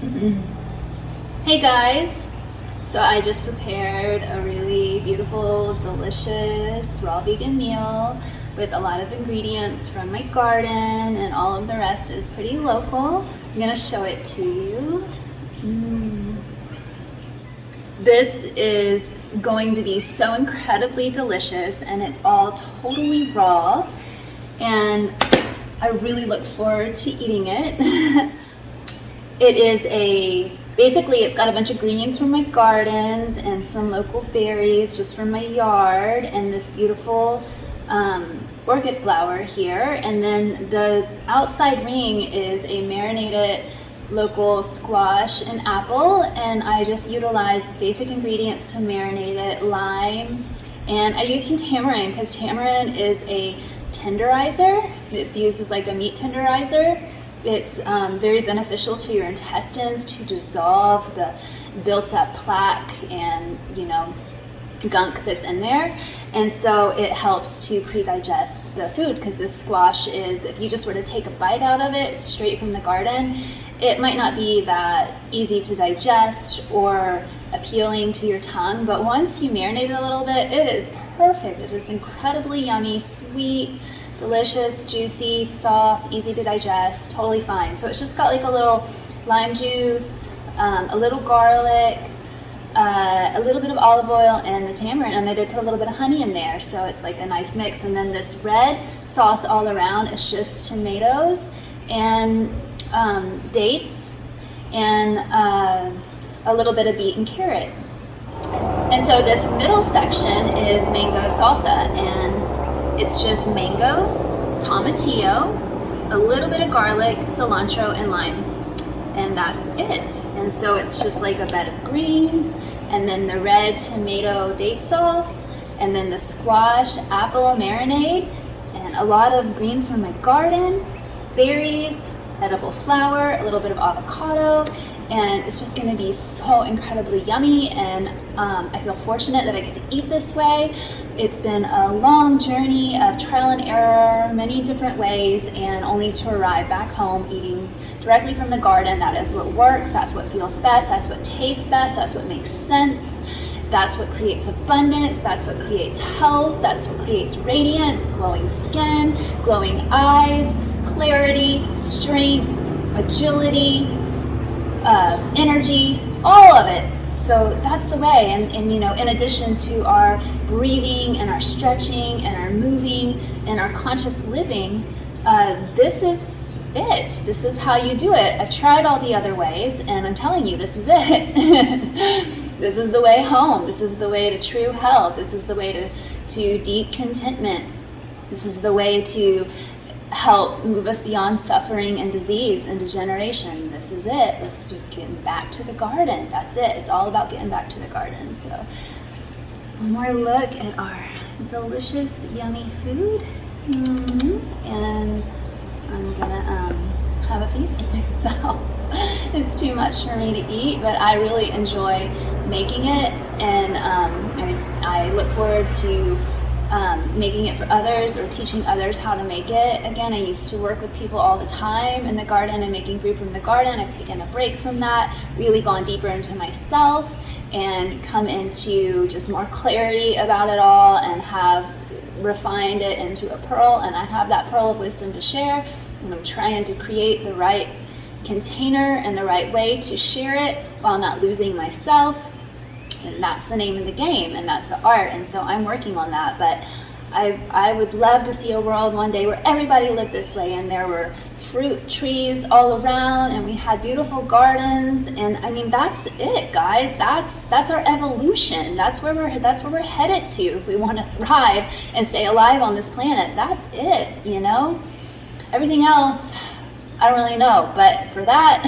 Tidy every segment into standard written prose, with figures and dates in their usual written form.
Hey guys! So I just prepared a really beautiful, delicious, raw vegan meal with a lot of ingredients from my garden, and all of the rest is pretty local. I'm gonna show it to you. This is going to be so incredibly delicious, and it's all totally raw, and I really look forward to eating it. It is basically it's got a bunch of greens from my gardens and some local berries just from my yard, and this beautiful orchid flower here. And then the outside ring is a marinated local squash and apple, and I just utilized basic ingredients to marinate it: lime, and I used some tamarind because tamarind is a tenderizer. It's used as like a meat tenderizer. It's very beneficial to your intestines to dissolve the built up plaque and, gunk that's in there. And so it helps to pre-digest the food, because this squash is, if you just were to take a bite out of it straight from the garden, it might not be that easy to digest or appealing to your tongue. But once you marinate it a little bit, it is perfect. It is incredibly yummy, sweet, delicious, juicy, soft, easy to digest, totally fine. So it's just got like a little lime juice, a little garlic, a little bit of olive oil, and the tamarind, and I did put a little bit of honey in there, so it's like a nice mix. And then this red sauce all around is just tomatoes and dates and a little bit of beet and carrot. And so this middle section is mango salsa, and it's just mango, tomatillo, a little bit of garlic, cilantro, and lime. And that's it. And so it's just like a bed of greens, and then the red tomato date sauce, and then the squash apple marinade, and a lot of greens from my garden, berries, edible flour, a little bit of avocado, and it's just gonna be so incredibly yummy. And I feel fortunate that I get to eat this way. It's been a long journey of trial and error, many different ways, and only to arrive back home eating directly from the garden. That is what works, that's what feels best, that's what tastes best, that's what makes sense, that's what creates abundance, that's what creates health, that's what creates radiance, glowing skin, glowing eyes, clarity, strength, agility, energy, all of it. So that's the way. And in addition to our breathing and our stretching and our moving and our conscious living, this is it. This is how you do it. I've tried all the other ways, and I'm telling you, this is it. This is the way home. This is the way to true health. This is the way to deep contentment. This is the way to help move us beyond suffering and disease and degeneration. This is it. This is getting back to the garden. That's it. It's all about getting back to the garden. So one more look at our delicious, yummy food. And I'm gonna have a feast for myself. It's too much for me to eat, but I really enjoy making it, and I look forward to making it for others or teaching others how to make it. Again, I used to work with people all the time in the garden and making food from the garden. I've taken a break from that, really gone deeper into myself and come into just more clarity about it all, and have refined it into a pearl. And I have that pearl of wisdom to share, and I'm trying to create the right container and the right way to share it while not losing myself. And that's the name of the game, and that's the art. And so I'm working on that. But I would love to see a world one day where everybody lived this way, and there were fruit trees all around, and we had beautiful gardens. And I mean, that's it, guys. That's our evolution. That's where we're headed to if we want to thrive and stay alive on this planet. That's it. Everything else, I don't really know. But for that.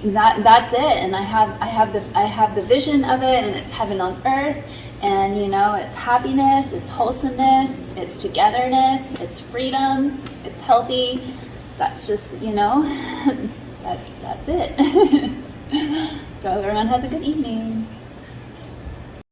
That's it. And I have the vision of it, and it's heaven on earth, and it's happiness, it's wholesomeness, it's togetherness, it's freedom, it's healthy. That's just that's it. So everyone has a good evening.